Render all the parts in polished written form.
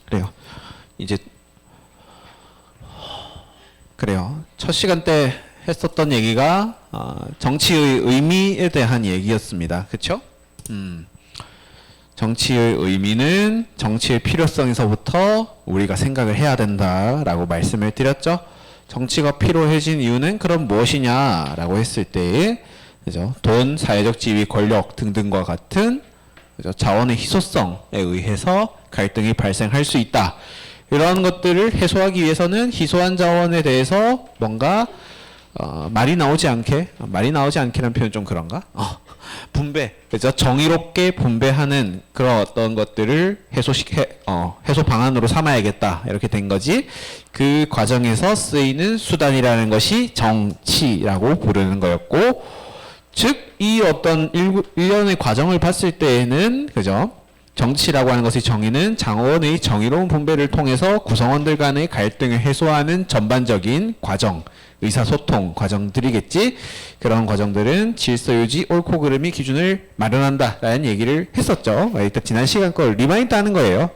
그래요. 이제 그래요. 첫 시간 때 했었던 얘기가 정치의 의미에 대한 얘기였습니다. 그렇죠? 정치의 의미는 정치의 필요성에서부터 우리가 생각을 해야 된다라고 말씀을 드렸죠. 정치가 필요해진 이유는 그럼 무엇이냐라고 했을 때, 그죠? 돈, 사회적 지위, 권력 등등과 같은, 그죠? 자원의 희소성에 의해서 갈등이 발생할 수 있다. 이러한 것들을 해소하기 위해서는 희소한 자원에 대해서 뭔가 말이 나오지 않게라는 표현 좀 그런가? 분배, 그죠? 정의롭게 분배하는 그런 어떤 것들을 해소 방안으로 삼아야겠다. 이렇게 된 거지. 그 과정에서 쓰이는 수단이라는 것이 정치라고 부르는 거였고, 즉, 이 어떤 일련의 과정을 봤을 때에는, 그죠? 정치라고 하는 것의 정의는 자원의 정의로운 분배를 통해서 구성원들 간의 갈등을 해소하는 전반적인 과정, 의사소통 과정들이겠지. 그런 과정들은 질서유지, 옳고 그름이 기준을 마련한다 라는 얘기를 했었죠. 일단 지난 시간 걸 리마인드 하는 거예요.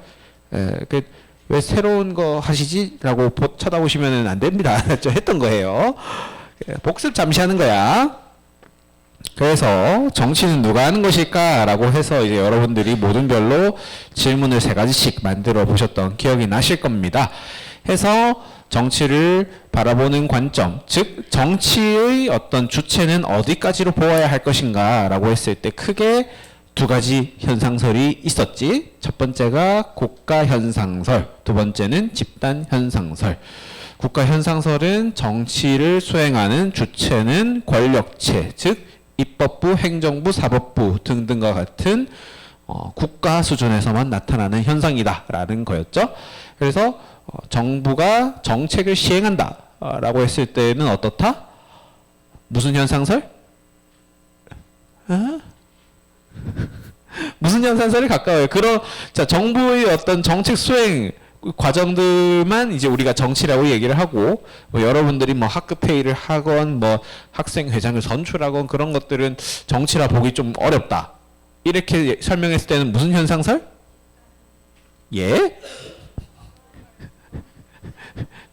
왜 새로운 거 하시지? 라고 쳐다보시면 안 됩니다. 했던 거예요. 복습 잠시 하는 거야. 그래서 정치는 누가 하는 것일까? 라고 해서 이제 여러분들이 모든 별로 질문을 3가지씩 만들어 보셨던 기억이 나실 겁니다. 해서 정치를 바라보는 관점, 즉 정치의 어떤 주체는 어디까지로 보아야 할 것인가 라고 했을 때 크게 2가지 현상설이 있었지. 첫 번째가 국가 현상설, 두 번째는 집단 현상설. 국가 현상설은 정치를 수행하는 주체는 권력체, 즉 입법부, 행정부, 사법부 등등과 같은 국가 수준에서만 나타나는 현상이다 라는 거였죠. 그래서 정부가 정책을 시행한다 라고 했을 때는 어떻다? 무슨 현상설? 무슨 현상설이 가까워요? 자, 정부의 어떤 정책 수행 과정들만 이제 우리가 정치라고 얘기를 하고, 여러분들이 학급 회의를 하건 학생 회장을 선출하건 그런 것들은 정치라 보기 좀 어렵다. 이렇게 설명했을 때는 무슨 현상설? 예?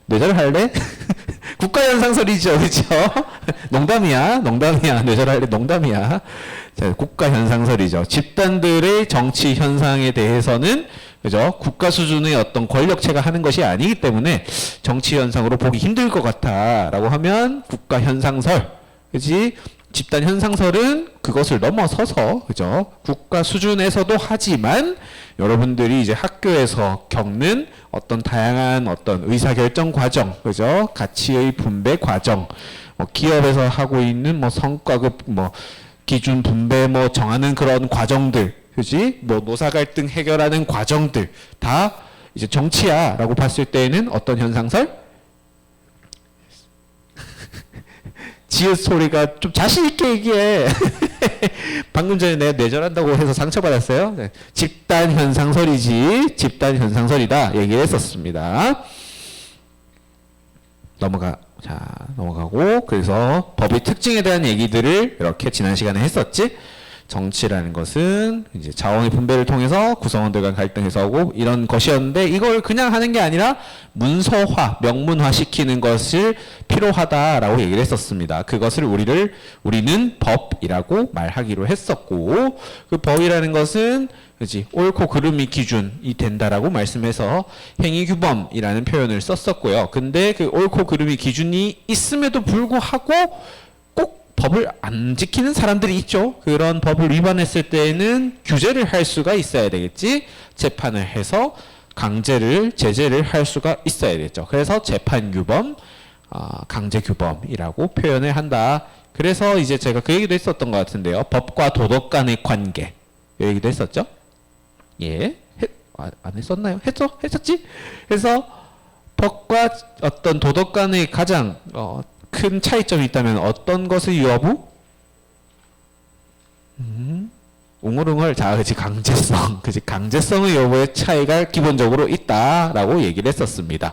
뇌절할래? 국가현상설이죠, 그렇죠? 농담이야. 뇌절할래? 농담이야. 자, 국가현상설이죠. 집단들의 정치 현상에 대해서는, 그죠? 국가 수준의 어떤 권력체가 하는 것이 아니기 때문에 정치 현상으로 보기 힘들 것 같아라고 하면 국가현상설, 그렇지? 집단 현상설은 그것을 넘어서서, 그죠? 국가 수준에서도 하지만 여러분들이 이제 학교에서 겪는 어떤 다양한 어떤 의사결정 과정, 그죠? 가치의 분배 과정, 기업에서 하고 있는 성과급, 기준 분배 정하는 그런 과정들, 그지? 노사 갈등 해결하는 과정들 다 이제 정치야라고 봤을 때에는 어떤 현상설? 지읒 소리가 좀 자신 있게 얘기해. 방금 전에 내가 뇌절한다고 해서 상처받았어요. 네. 집단 현상설이지. 집단 현상설이다 얘기를 했었습니다. 넘어가고, 그래서 법의 특징에 대한 얘기들을 이렇게 지난 시간에 했었지. 정치라는 것은 이제 자원의 분배를 통해서 구성원들 간 갈등 해소하고 이런 것이었는데, 이걸 그냥 하는 게 아니라 문서화, 명문화 시키는 것을 필요하다라고 얘기를 했었습니다. 그것을 우리는 법이라고 말하기로 했었고, 그 법이라는 것은 그렇지, 옳고 그름이 기준이 된다라고 말씀해서 행위규범이라는 표현을 썼었고요. 근데 그 옳고 그름이 기준이 있음에도 불구하고 꼭 법을 안 지키는 사람들이 있죠. 그런 법을 위반했을 때에는 규제를 할 수가 있어야 되겠지. 재판을 해서 제재를 할 수가 있어야 되겠죠. 그래서 재판규범, 강제규범이라고 표현을 한다. 그래서 이제 제가 그 얘기도 했었던 것 같은데요. 법과 도덕 간의 관계, 이 얘기도 했었죠. 예, 안 했었나요? 했었지? 그래서 법과 어떤 도덕 간의 가장 큰 차이점이 있다면 어떤 것의 여부? 웅얼웅얼. 자, 그치, 강제성. 그치, 강제성의 여부의 차이가 기본적으로 있다라고 얘기를 했었습니다.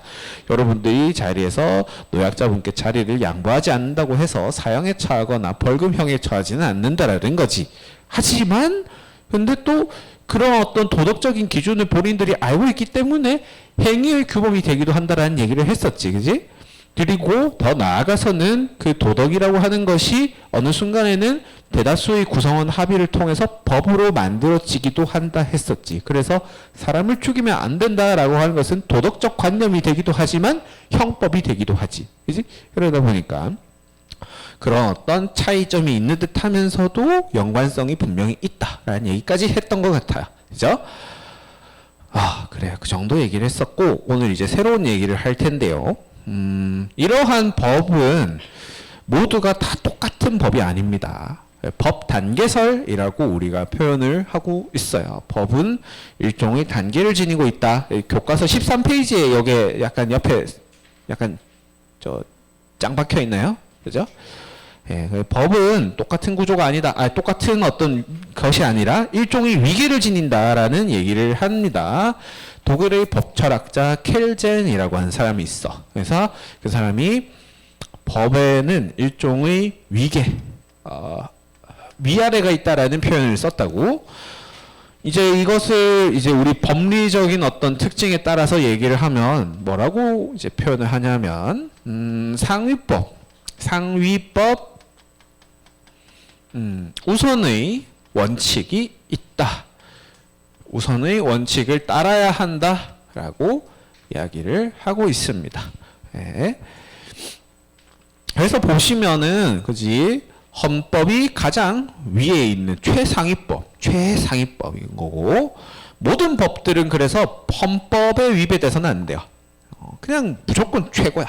여러분들이 자리에서 노약자분께 자리를 양보하지 않는다고 해서 사형에 처하거나 벌금형에 처하지는 않는다라는 거지. 하지만 근데 또 그런 어떤 도덕적인 기준을 본인들이 알고 있기 때문에 행위의 규범이 되기도 한다라는 얘기를 했었지, 그지? 그리고 더 나아가서는 그 도덕이라고 하는 것이 어느 순간에는 대다수의 구성원 합의를 통해서 법으로 만들어지기도 한다 했었지. 그래서 사람을 죽이면 안 된다라고 하는 것은 도덕적 관념이 되기도 하지만 형법이 되기도 하지. 그지? 그러다 보니까 그런 어떤 차이점이 있는 듯 하면서도 연관성이 분명히 있다라는 얘기까지 했던 것 같아요. 그죠? 그래요. 그 정도 얘기를 했었고, 오늘 이제 새로운 얘기를 할 텐데요. 이러한 법은 모두가 다 똑같은 법이 아닙니다. 법 단계설이라고 우리가 표현을 하고 있어요. 법은 일종의 단계를 지니고 있다. 교과서 13페이지에 여기 약간 옆에 약간 짱 박혀 있나요? 그죠? 예, 법은 똑같은 구조가 아니다. 똑같은 어떤 것이 아니라 일종의 위계를 지닌다라는 얘기를 합니다. 독일의 법철학자 켈젠이라고 하는 사람이 있어. 그래서 그 사람이 법에는 일종의 위계, 위아래가 있다라는 표현을 썼다고. 이제 이것을 이제 우리 법리적인 어떤 특징에 따라서 얘기를 하면 뭐라고 이제 표현을 하냐면, 상위법, 우선의 원칙이 있다. 우선의 원칙을 따라야 한다라고 이야기를 하고 있습니다. 네. 그래서 보시면은 그지 헌법이 가장 위에 있는 최상위법인 거고, 모든 법들은 그래서 헌법에 위배돼서는 안 돼요. 그냥 무조건 최고야.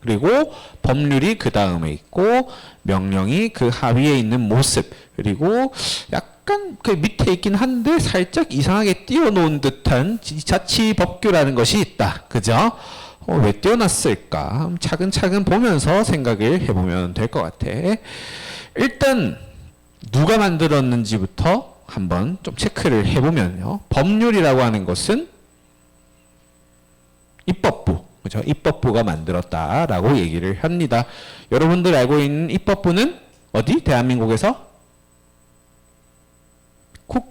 그리고 법률이 그 다음에 있고 명령이 그 하위에 있는 모습, 그리고 약간 그 밑에 있긴 한데 살짝 이상하게 띄워놓은 듯한 자치법규라는 것이 있다. 그죠? 왜 띄워놨을까? 차근차근 보면서 생각을 해보면 될 것 같아. 일단 누가 만들었는지부터 한번 좀 체크를 해보면요. 법률이라고 하는 것은 입법부, 그죠? 입법부가 만들었다라고 얘기를 합니다. 여러분들 알고 있는 입법부는 어디? 대한민국에서? 쿡?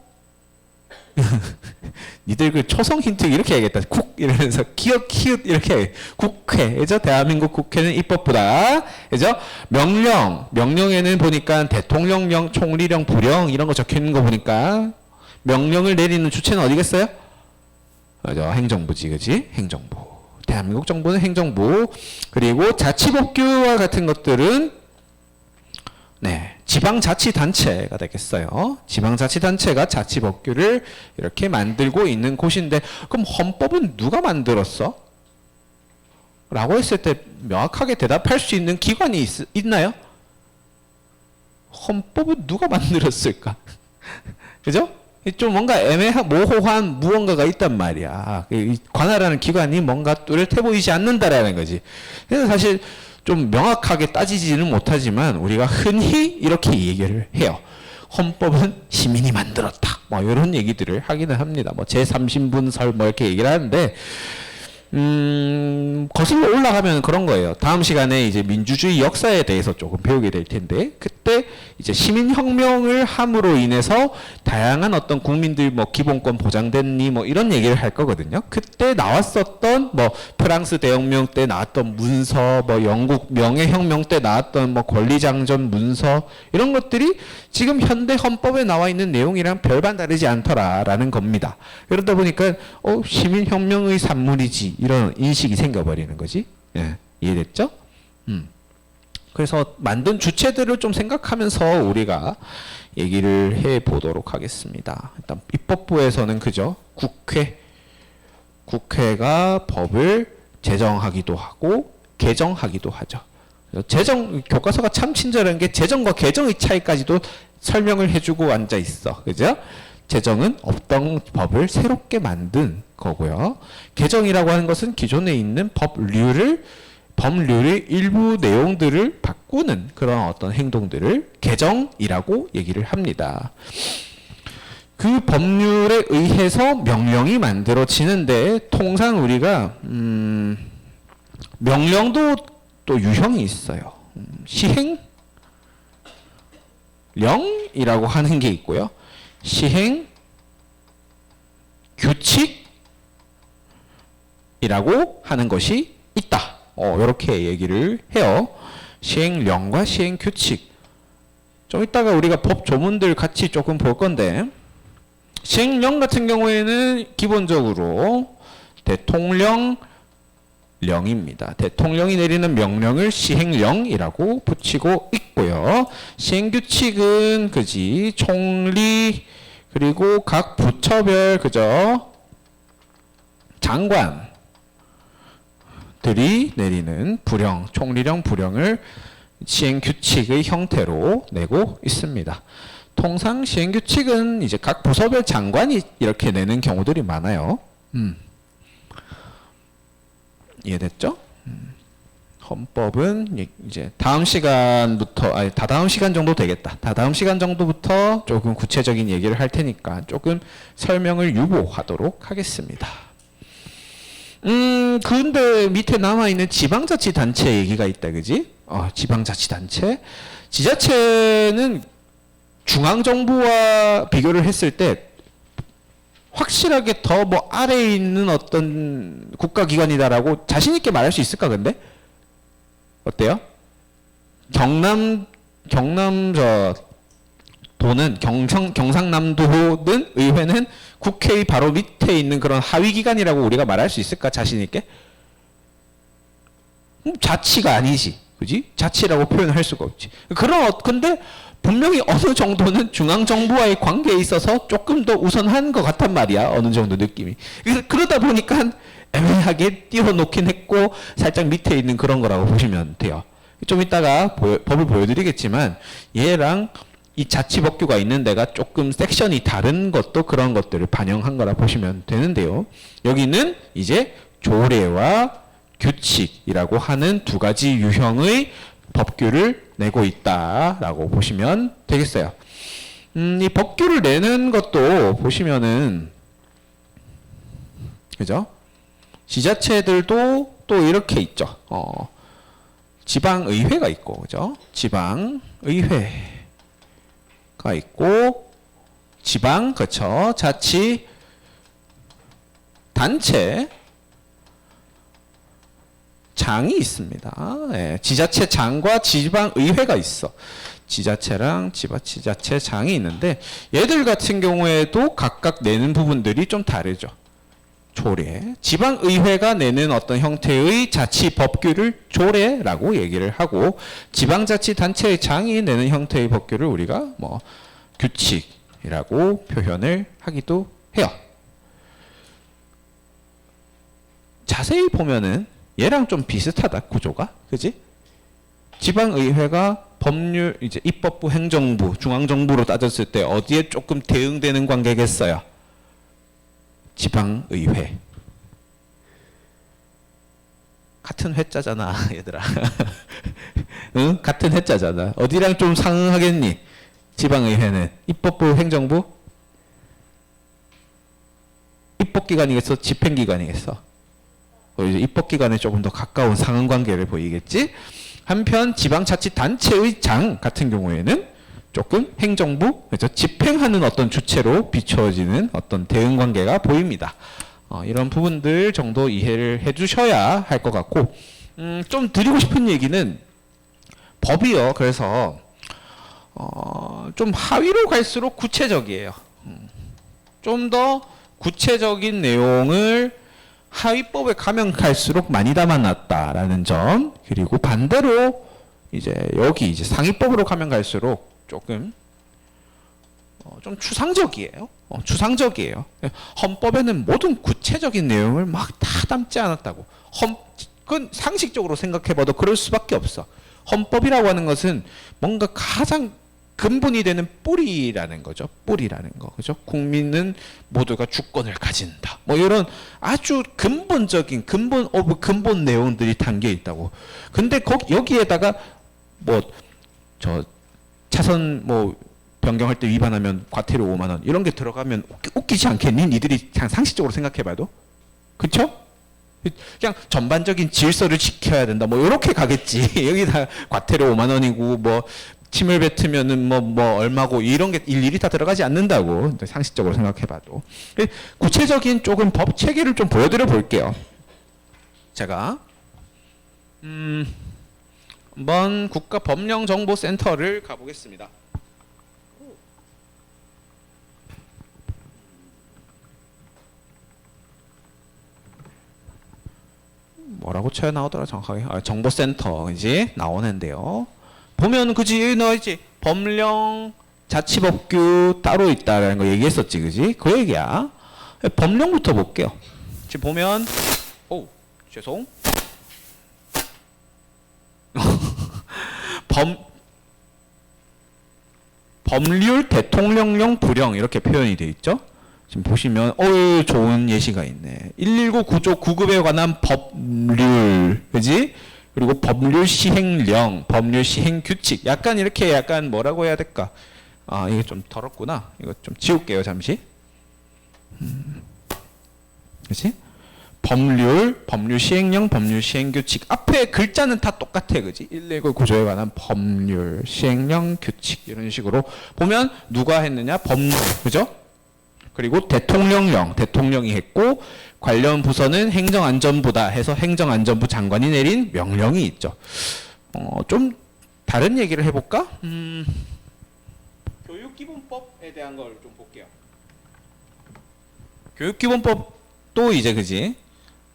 니들 그 초성 힌트 이렇게 해야겠다. 쿡 이러면서 기억 키읔 이렇게 해. 국회, 그죠? 대한민국 국회는 입법부다. 그죠? 명령에는 보니까 대통령령, 총리령, 부령 이런 거 적혀 있는 거 보니까 명령을 내리는 주체는 어디겠어요? 그죠? 행정부지, 그지? 행정부. 대한민국 정부는 행정부. 그리고 자치법규와 같은 것들은 지방자치단체가 되겠어요. 지방자치단체가 자치법규를 이렇게 만들고 있는 곳인데, 그럼 헌법은 누가 만들었어? 라고 했을 때 명확하게 대답할 수 있는 기관이 있나요? 헌법은 누가 만들었을까? 그죠? 좀 뭔가 모호한 무언가가 있단 말이야. 관할하는 기관이 뭔가 뚜렷해 보이지 않는다라는 거지. 그래서 사실 좀 명확하게 따지지는 못하지만 우리가 흔히 이렇게 얘기를 해요. 헌법은 시민이 만들었다. 뭐 이런 얘기들을 하기는 합니다. 뭐 제3신분설 뭐 이렇게 얘기를 하는데, 거슬러 올라가면 그런 거예요. 다음 시간에 이제 민주주의 역사에 대해서 조금 배우게 될 텐데, 그때 이제 시민혁명을 함으로 인해서 다양한 어떤 국민들 뭐 기본권 보장됐니 뭐 이런 얘기를 할 거거든요. 그때 나왔었던 뭐 프랑스 대혁명 때 나왔던 문서, 뭐 영국 명예혁명 때 나왔던 뭐 권리장전 문서, 이런 것들이 지금 현대 헌법에 나와 있는 내용이랑 별반 다르지 않더라라는 겁니다. 그러다 보니까 시민혁명의 산물이지, 이런 인식이 생겨버리는 거지. 예, 이해됐죠? 그래서 만든 주체들을 좀 생각하면서 우리가 얘기를 해보도록 하겠습니다. 일단 입법부에서는 그죠? 국회가 법을 제정하기도 하고 개정하기도 하죠. 교과서가 참 친절한 게 제정과 개정의 차이까지도 설명을 해주고 앉아 있어. 그죠? 제정은 없던 법을 새롭게 만든 거고요. 개정이라고 하는 것은 기존에 있는 법률의 일부 내용들을 바꾸는 그런 어떤 행동들을 개정이라고 얘기를 합니다. 그 법률에 의해서 명령이 만들어지는데, 통상 우리가 명령도 또 유형이 있어요. 시행령이라고 하는 게 있고요. 시행령이라고 규칙이라고 하는 것이 있다. 이렇게 얘기를 해요. 시행령과 시행규칙. 좀 이따가 우리가 법 조문들 같이 조금 볼 건데, 시행령 같은 경우에는 기본적으로 대통령령입니다. 대통령이 내리는 명령을 시행령이라고 붙이고 있고요. 시행규칙은 그지 총리 그리고 각 부처별 그죠 장관들이 내리는 부령, 총리령, 부령을 시행규칙의 형태로 내고 있습니다. 통상 시행규칙은 이제 각 부서별 장관이 이렇게 내는 경우들이 많아요. 이해됐죠? 헌법은 이제 다음 시간부터, 아니 다다음 시간 정도 되겠다. 다다음 시간 정도부터 조금 구체적인 얘기를 할 테니까 조금 설명을 유보하도록 하겠습니다. 근데 밑에 남아있는 지방자치단체 얘기가 있다, 그지? 지방자치단체. 지자체는 중앙정부와 비교를 했을 때 확실하게 더 뭐 아래에 있는 어떤 국가기관이다라고 자신있게 말할 수 있을까, 근데? 어때요? 경상남도는 의회는 국회의 바로 밑에 있는 그런 하위기관이라고 우리가 말할 수 있을까, 자신있게? 자치가 아니지. 그지? 자치라고 표현할 수가 없지. 근데 분명히 어느 정도는 중앙정부와의 관계에 있어서 조금 더 우선한 것 같단 말이야. 어느 정도 느낌이. 그러다 보니까 애매하게 띄워놓긴 했고 살짝 밑에 있는 그런 거라고 보시면 돼요. 좀 이따가 법을 보여드리겠지만 얘랑 이 자치법규가 있는 데가 조금 섹션이 다른 것도 그런 것들을 반영한 거라 보시면 되는데요. 여기는 이제 조례와 규칙이라고 하는 두 가지 유형의 법규를 내고 있다라고 보시면 되겠어요. 이 법규를 내는 것도 보시면은 그죠? 지자체들도 또 이렇게 있죠. 지방의회가 있고, 그죠? 지방의회가 있고, 그쵸? 자치 단체 장이 있습니다. 예, 지자체장과 지방의회가 있어. 지자체랑 지자체장이 있는데 얘들 같은 경우에도 각각 내는 부분들이 좀 다르죠. 조례. 지방의회가 내는 어떤 형태의 자치법규를 조례라고 얘기를 하고 지방자치단체의 장이 내는 형태의 법규를 우리가 뭐 규칙이라고 표현을 하기도 해요. 자세히 보면은 얘랑 좀 비슷하다, 구조가. 그지? 지방의회가 법률, 이제 입법부, 행정부, 중앙정부로 따졌을 때 어디에 조금 대응되는 관계겠어요? 지방의회. 같은 회자잖아, 얘들아. 응? 같은 회자잖아. 어디랑 좀 상응하겠니? 지방의회는. 입법부, 행정부? 입법기관이겠어? 집행기관이겠어? 이제 입법기관에 조금 더 가까운 상응관계를 보이겠지? 한편 지방자치단체의 장 같은 경우에는 조금 행정부, 그렇죠? 집행하는 어떤 주체로 비춰지는 어떤 대응관계가 보입니다. 이런 부분들 정도 이해를 해주셔야 할 것 같고, 좀 드리고 싶은 얘기는 법이요. 그래서 좀 하위로 갈수록 구체적이에요. 좀 더 구체적인 내용을 하위법에 가면 갈수록 많이 담아놨다라는 점, 그리고 반대로 이제 여기 이제 상위법으로 가면 갈수록 조금 좀 추상적이에요. 추상적이에요. 헌법에는 모든 구체적인 내용을 막 다 담지 않았다고. 그건 상식적으로 생각해봐도 그럴 수밖에 없어. 헌법이라고 하는 것은 뭔가 가장 근본이 되는 뿌리라는 거죠. 뿌리라는 거. 그죠? 국민은 모두가 주권을 가진다. 뭐 이런 아주 근본적인 근본 오브 근본 내용들이 담겨 있다고. 근데 여기에다가 뭐 저 차선 뭐 변경할 때 위반하면 과태료 5만 원 이런 게 들어가면 웃기지 않겠니? 니들이 그냥 상식적으로 생각해봐도. 그쵸? 그냥 전반적인 질서를 지켜야 된다. 뭐 이렇게 가겠지. 여기다 과태료 5만 원이고 뭐 침을 뱉으면은 뭐 얼마고 이런 게 일일이 다 들어가지 않는다고 상식적으로 생각해봐도. 구체적인 조금 법 체계를 좀 보여드려 볼게요. 제가 한번 국가법령정보센터를 가보겠습니다. 뭐라고 쳐야 나오더라 정확하게? 정보센터 이제 나오는데요. 보면 그지 너 이제 법령 자치법규 따로 있다라는 거 얘기했었지, 그지? 그 얘기야. 법령부터 볼게요. 지금 보면 죄송. 법률 대통령령 불령 이렇게 표현이 돼 있죠. 지금 보시면 좋은 예시가 있네. 119 구조 9급에 관한 법률, 그지? 그리고 법률 시행령, 법률 시행 규칙. 약간 이렇게 약간 뭐라고 해야 될까? 이게 좀 더럽구나. 이거 좀 지울게요, 잠시. 그지? 법률 시행령, 법률 시행 규칙. 앞에 글자는 다 똑같아, 그지? 119 구조에 관한 법률 시행령 규칙 이런 식으로 보면 누가 했느냐? 법률, 그죠? 그리고 대통령령, 대통령이 했고 관련 부서는 행정안전부다 해서 행정안전부 장관이 내린 명령이 있죠. 좀 다른 얘기를 해볼까? 교육기본법에 대한 걸 좀 볼게요. 교육기본법도 이제 그지?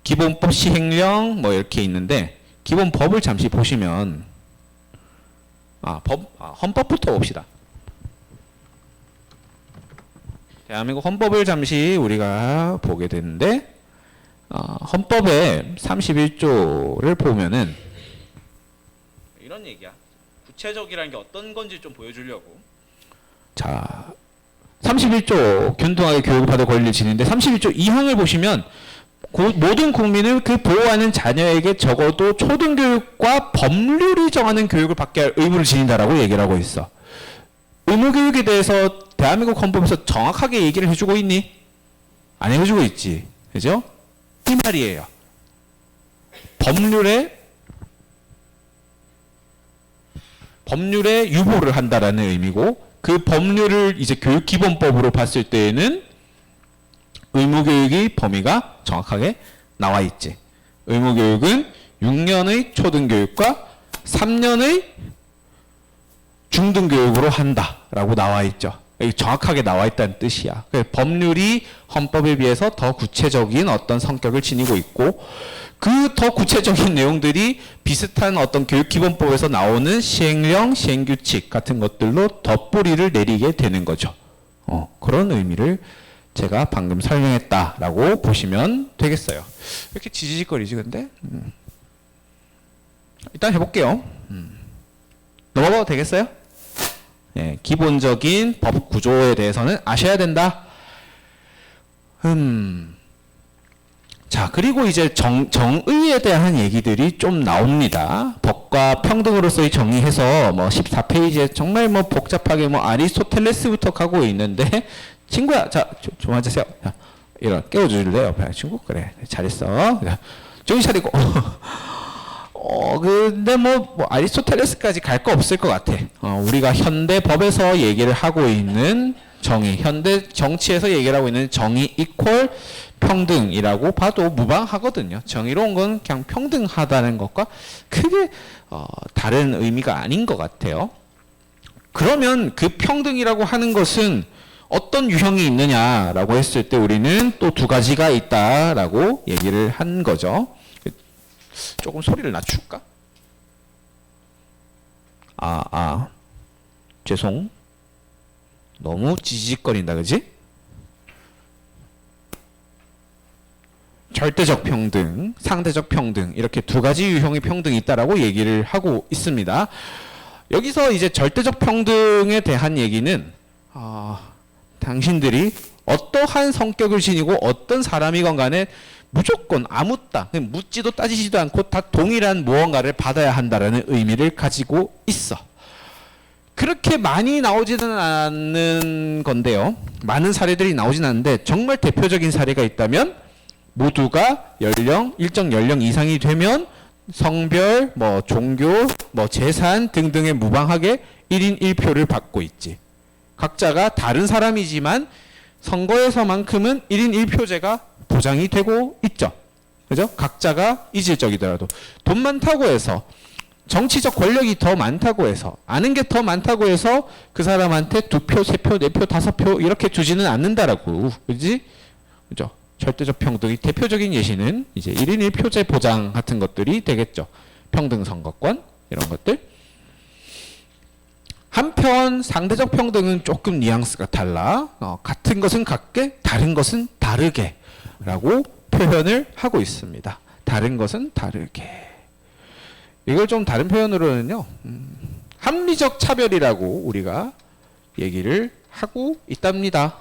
기본법 시행령 뭐 이렇게 있는데 기본법을 잠시 보시면 헌법부터 봅시다. 대한민국 헌법을 잠시 우리가 보게 되는데 헌법의 31조를 보면은 이런 얘기야. 구체적이라는 게 어떤 건지 좀 보여주려고. 자, 31조 균등하게 교육을 받을 권리를 지니는데 31조 2항을 보시면 모든 국민을 그 보호하는 자녀에게 적어도 초등교육과 법률이 정하는 교육을 받게 할 의무를 지닌다라고 얘기를 하고 있어. 의무교육에 대해서 대한민국 헌법에서 정확하게 얘기를 해주고 있니? 안 해주고 있지. 그죠? 이 말이에요. 법률에 유보를 한다라는 의미고 그 법률을 이제 교육기본법으로 봤을 때에는 의무교육의 범위가 정확하게 나와 있지. 의무교육은 6년의 초등교육과 3년의 중등교육으로 한다라고 나와 있죠. 정확하게 나와 있다는 뜻이야. 법률이 헌법에 비해서 더 구체적인 어떤 성격을 지니고 있고 그 더 구체적인 내용들이 비슷한 어떤 교육기본법에서 나오는 시행령, 시행규칙 같은 것들로 덧뿌리를 내리게 되는 거죠. 그런 의미를 제가 방금 설명했다라고 보시면 되겠어요. 이렇게 지지직거리지 근데? 일단 해볼게요. 넘어가도 되겠어요? 예, 기본적인 법 구조에 대해서는 아셔야 된다. 자, 그리고 이제 정의에 대한 얘기들이 좀 나옵니다. 법과 평등으로서의 정의해서 뭐 14페이지에 정말 뭐 복잡하게 뭐 아리스토텔레스부터 가고 있는데 친구야, 자, 좀 앉으세요. 자, 깨워줄래요, 옆에 친구? 그래, 잘했어. 정신 차리고. 근데 뭐 아리스토텔레스까지 갈 거 없을 것 같아. 우리가 현대 법에서 얘기를 하고 있는 정의, 현대 정치에서 얘기를 하고 있는 정의 이퀄 평등이라고 봐도 무방하거든요. 정의로운 건 그냥 평등하다는 것과 크게 다른 의미가 아닌 것 같아요. 그러면 그 평등이라고 하는 것은 어떤 유형이 있느냐라고 했을 때 우리는 또 두 가지가 있다라고 얘기를 한 거죠. 조금 소리를 낮출까? 죄송. 너무 지지직거린다, 그지? 절대적 평등, 상대적 평등 이렇게 두 가지 유형의 평등이 있다라고 얘기를 하고 있습니다. 여기서 이제 절대적 평등에 대한 얘기는 당신들이 어떠한 성격을 지니고 어떤 사람이건 간에 무조건 아무따 묻지도 따지지도 않고 다 동일한 무언가를 받아야 한다라는 의미를 가지고 있어. 그렇게 많이 나오지는 않는 건데요. 많은 사례들이 나오진 않는데 정말 대표적인 사례가 있다면 모두가 일정 연령 이상이 되면 성별, 종교, 재산 등등에 무방하게 1인 1표를 받고 있지. 각자가 다른 사람이지만 선거에서만큼은 1인 1표제가 보장이 되고 있죠. 그죠? 각자가 이질적이더라도 돈 많다고 해서 정치적 권력이 더 많다고 해서 아는 게 더 많다고 해서 그 사람한테 2표, 3표, 4표, 5표 이렇게 주지는 않는다라고. 그지? 그죠? 절대적 평등의 대표적인 예시는 이제 1인 1표제 보장 같은 것들이 되겠죠. 평등 선거권 이런 것들. 한편 상대적 평등은 조금 뉘앙스가 달라. 같은 것은 같게, 다른 것은 다르게 라고 표현을 하고 있습니다. 다른 것은 다르게. 이걸 좀 다른 표현으로는요, 합리적 차별이라고 우리가 얘기를 하고 있답니다.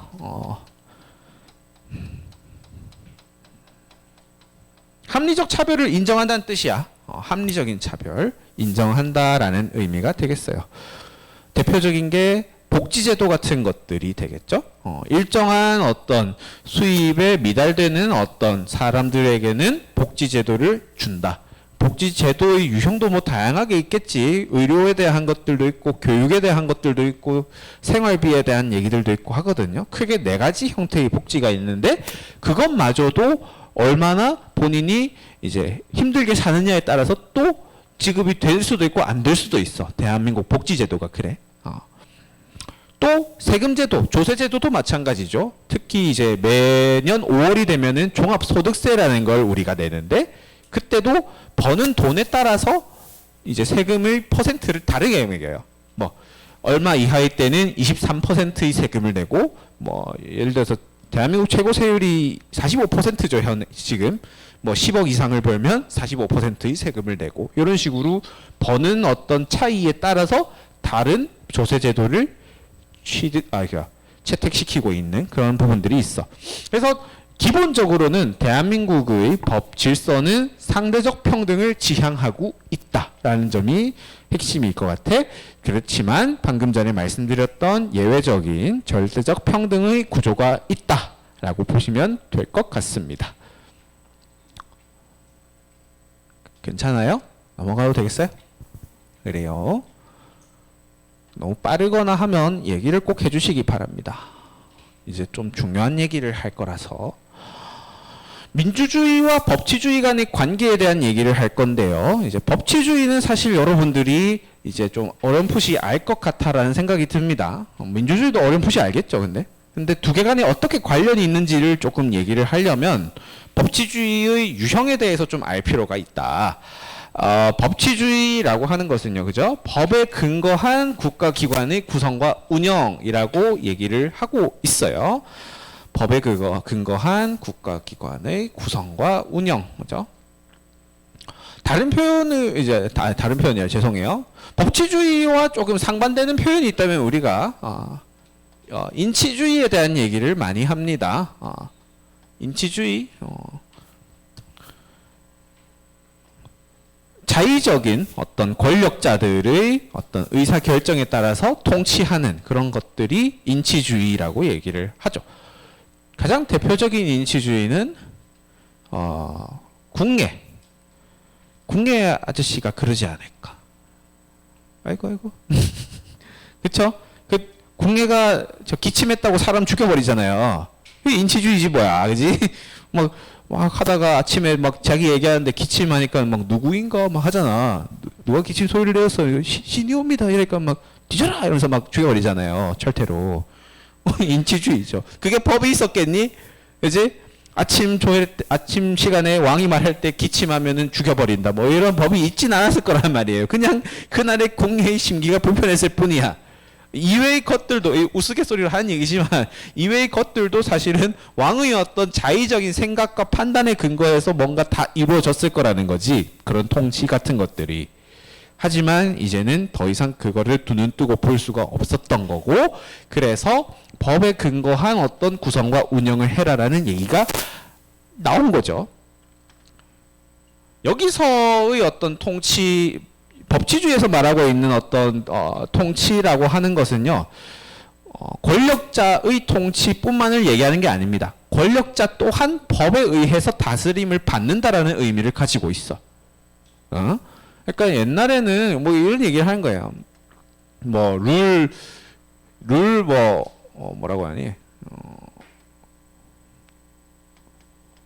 합리적 차별을 인정한다는 뜻이야. 합리적인 차별, 인정한다라는 의미가 되겠어요. 대표적인 게 복지제도 같은 것들이 되겠죠. 일정한 어떤 수입에 미달되는 어떤 사람들에게는 복지제도를 준다. 복지제도의 유형도 뭐 다양하게 있겠지. 의료에 대한 것들도 있고 교육에 대한 것들도 있고 생활비에 대한 얘기들도 있고 하거든요. 크게 4가지 형태의 복지가 있는데 그것마저도 얼마나 본인이 이제 힘들게 사느냐에 따라서 또 지급이 될 수도 있고 안 될 수도 있어. 대한민국 복지제도가 그래. 또 세금제도, 조세제도도 마찬가지죠. 특히 이제 매년 5월이 되면은 종합소득세라는 걸 우리가 내는데 그때도 버는 돈에 따라서 이제 세금의 퍼센트를 다르게 매겨요. 뭐 얼마 이하일 때는 23%의 세금을 내고 뭐 예를 들어서 대한민국 최고 세율이 45%죠. 지금 뭐 10억 이상을 벌면 45%의 세금을 내고 이런 식으로 버는 어떤 차이에 따라서 다른 조세제도를 채택시키고 있는 그런 부분들이 있어. 그래서 기본적으로는 대한민국의 법 질서는 상대적 평등을 지향하고 있다라는 점이 핵심일 것 같아. 그렇지만 방금 전에 말씀드렸던 예외적인 절대적 평등의 구조가 있다라고 보시면 될 것 같습니다. 괜찮아요? 넘어가도 되겠어요? 그래요. 너무 빠르거나 하면 얘기를 꼭 해주시기 바랍니다. 이제 좀 중요한 얘기를 할 거라서. 민주주의와 법치주의 간의 관계에 대한 얘기를 할 건데요. 이제 법치주의는 사실 여러분들이 이제 좀 어렴풋이 알 것 같아라는 생각이 듭니다. 민주주의도 어렴풋이 알겠죠, 근데 두 개 간에 어떻게 관련이 있는지를 조금 얘기를 하려면 법치주의의 유형에 대해서 좀 알 필요가 있다. 법치주의라고 하는 것은요, 그죠? 법에 근거한 국가기관의 구성과 운영이라고 얘기를 하고 있어요. 법에 근거한 국가기관의 구성과 운영, 그죠? 다른 표현을 다른 표현이에요. 죄송해요. 법치주의와 조금 상반되는 표현이 있다면 우리가 인치주의에 대한 얘기를 많이 합니다. 인치주의. 자의적인 어떤 권력자들의 어떤 의사 결정에 따라서 통치하는 그런 것들이 인치주의라고 얘기를 하죠. 가장 대표적인 인치주의는 궁예 아저씨가 그러지 않을까. 아이고. 그쵸? 그 궁예가 기침했다고 사람 죽여버리잖아요. 그게 인치주의지 뭐야, 그지? 막 하다가 아침에 막 자기 얘기하는데 기침하니까 막 누구인가 막 하잖아. 누가 기침 소리를 내었어. 신이 옵니다. 이러니까 막 뒤져라 이러면서 막 죽여버리잖아요. 철퇴로. 인치주의죠. 그게 법이 있었겠니? 그지? 아침 시간에 왕이 말할 때 기침하면은 죽여버린다. 뭐 이런 법이 있진 않았을 거란 말이에요. 그냥 그날의 궁예의 심기가 불편했을 뿐이야. 이외의 것들도 우스갯소리를 하는 얘기지만 이외의 것들도 사실은 왕의 어떤 자의적인 생각과 판단에 근거해서 뭔가 다 이루어졌을 거라는 거지. 그런 통치 같은 것들이. 하지만 이제는 더 이상 그거를 두 눈 뜨고 볼 수가 없었던 거고, 그래서 법에 근거한 어떤 구성과 운영을 해라라는 얘기가 나온 거죠. 여기서의 어떤 통치, 법치주의에서 말하고 있는 어떤 통치라고 하는 것은요, 권력자의 통치뿐만을 얘기하는 게 아닙니다. 권력자 또한 법에 의해서 다스림을 받는다라는 의미를 가지고 있어. 그러니까 옛날에는 뭐 이런 얘기를 하는 거예요. 뭐 뭐라고 하니?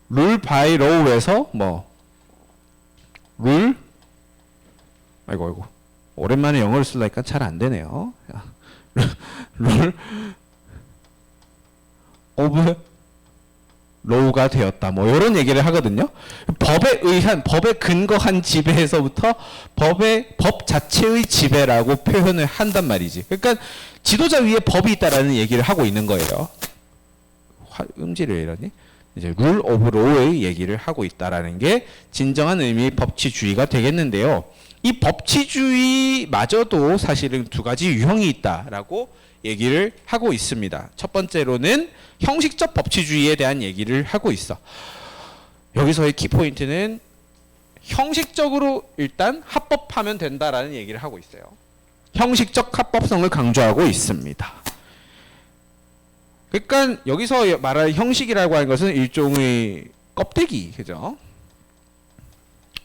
룰 바이 로우에서 아이고 오랜만에 영어를 쓰려니까 잘 안 되네요. 룰 오브 로우가 되었다. 뭐 이런 얘기를 하거든요. 법에 근거한 지배에서부터 법 자체의 지배라고 표현을 한단 말이지. 그러니까 지도자 위에 법이 있다라는 얘기를 하고 있는 거예요. 음질을 왜 이러니? 이제 룰 오브 로우의 얘기를 하고 있다라는 게 진정한 의미의 법치주의가 되겠는데요. 이 법치주의마저도 사실은 두 가지 유형이 있다라고 얘기를 하고 있습니다. 첫 번째로는 형식적 법치주의에 대한 얘기를 하고 있어. 여기서의 키포인트는 형식적으로 일단 합법하면 된다라는 얘기를 하고 있어요. 형식적 합법성을 강조하고 있습니다. 그러니까 여기서 말할 형식이라고 하는 것은 일종의 껍데기, 그죠?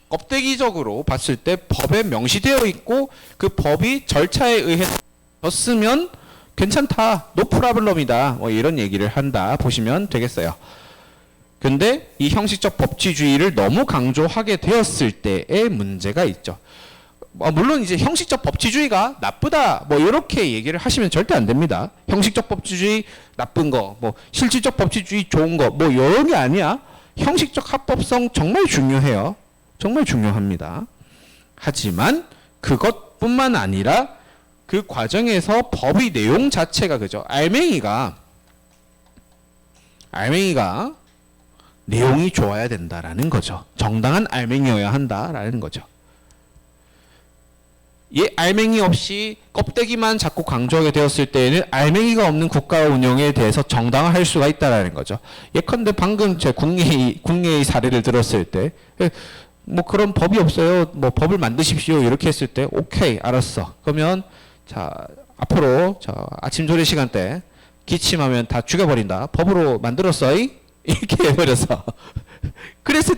껍데기적으로 봤을 때 법에 명시되어 있고 그 법이 절차에 의해서 쓰면 괜찮다, 노 프라블럼이다, 뭐 이런 얘기를 한다 보시면 되겠어요. 근데 이 형식적 법치주의를 너무 강조하게 되었을 때의 문제가 있죠. 물론 이제 형식적 법치주의가 나쁘다 뭐 이렇게 얘기를 하시면 절대 안 됩니다. 형식적 법치주의 나쁜 거, 뭐 실질적 법치주의 좋은 거, 뭐 이런 게 아니야. 형식적 합법성 정말 중요해요. 정말 중요합니다. 하지만 그것뿐만 아니라 그 과정에서 법의 내용 자체가, 그죠? 알맹이가 내용이 좋아야 된다라는 거죠. 정당한 알맹이여야 한다라는 거죠. 이 알맹이 없이 껍데기만 자꾸 강조하게 되었을 때에는 알맹이가 없는 국가 운영에 대해서 정당화할 수가 있다라는 거죠. 예컨대 방금 제 국내의 사례를 들었을 때, 뭐 그런 법이 없어요. 뭐 법을 만드십시오. 이렇게 했을 때, 오케이, 알았어. 그러면 자 앞으로 아침 조리 시간 때 기침하면 다 죽여버린다. 법으로 만들었어. 이렇게 해버려서 그랬을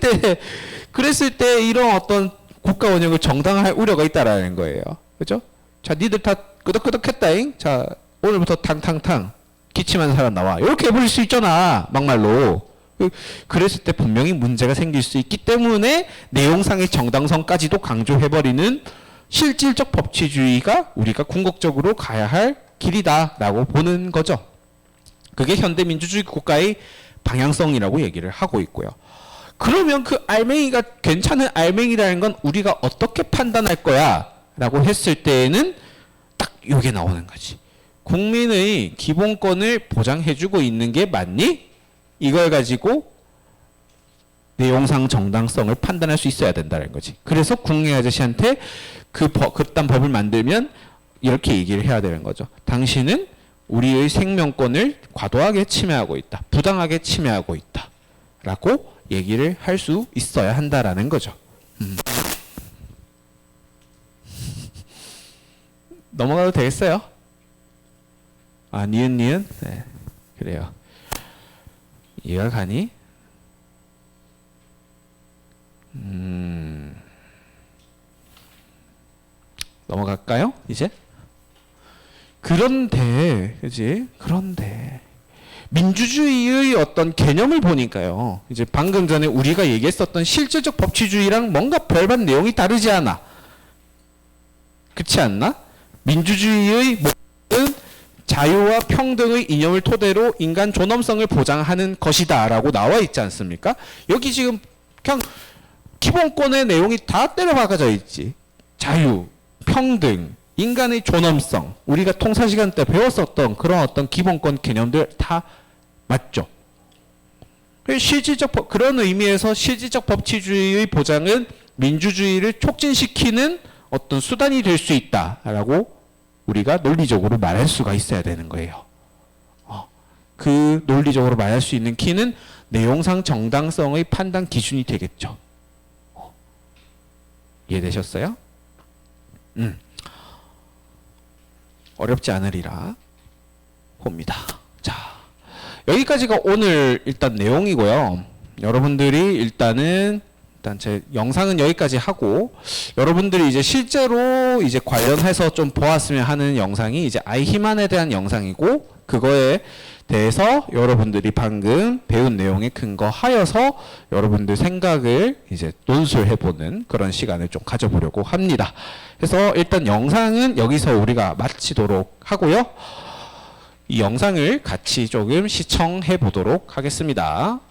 때 이런 어떤 국가 운영을 정당화할 우려가 있다라는 거예요. 그죠? 자, 니들 다 끄덕끄덕했다잉. 자, 오늘부터 탕탕탕 기침하는 사람 나와. 이렇게 해버릴 수 있잖아. 막말로. 그랬을 때 분명히 문제가 생길 수 있기 때문에 내용상의 정당성까지도 강조해버리는 실질적 법치주의가 우리가 궁극적으로 가야 할 길이다라고 보는 거죠. 그게 현대민주주의 국가의 방향성이라고 얘기를 하고 있고요. 그러면 그 알맹이가 괜찮은 알맹이라는 건 우리가 어떻게 판단할 거야? 라고 했을 때에는 딱 이게 나오는 거지. 국민의 기본권을 보장해주고 있는 게 맞니? 이걸 가지고 내용상 정당성을 판단할 수 있어야 된다는 거지. 그래서 국내 아저씨한테 그딴 법을 만들면 이렇게 얘기를 해야 되는 거죠. 당신은 우리의 생명권을 과도하게 침해하고 있다. 부당하게 침해하고 있다. 라고 얘기를 할 수 있어야 한다라는 거죠. 넘어가도 되겠어요? 아, 니은? 네, 그래요. 이해가 가니? 넘어갈까요? 이제? 그런데 민주주의의 어떤 개념을 보니까요. 이제 방금 전에 우리가 얘기했었던 실질적 법치주의랑 뭔가 별반 내용이 다르지 않아. 그렇지 않나? 민주주의의 목표는 자유와 평등의 이념을 토대로 인간 존엄성을 보장하는 것이다 라고 나와 있지 않습니까? 여기 지금 그냥 기본권의 내용이 다 때려박아져 있지. 자유, 평등, 인간의 존엄성, 우리가 통사시간 때 배웠었던 그런 어떤 기본권 개념들 다 맞죠. 그런 의미에서 실질적 법치주의의 보장은 민주주의를 촉진시키는 어떤 수단이 될 수 있다라고 우리가 논리적으로 말할 수가 있어야 되는 거예요. 그 논리적으로 말할 수 있는 키는 내용상 정당성의 판단 기준이 되겠죠. 이해되셨어요? 어렵지 않으리라 봅니다. 자, 여기까지가 오늘 일단 내용이고요. 여러분들이 일단은 일단 제 영상은 여기까지 하고 여러분들이 이제 실제로 이제 관련해서 좀 보았으면 하는 영상이 이제 아이히만에 대한 영상이고 그거에 대해서 여러분들이 방금 배운 내용에 근거하여서 여러분들 생각을 이제 논술해보는 그런 시간을 좀 가져보려고 합니다. 그래서 일단 영상은 여기서 우리가 마치도록 하고요. 이 영상을 같이 조금 시청해 보도록 하겠습니다.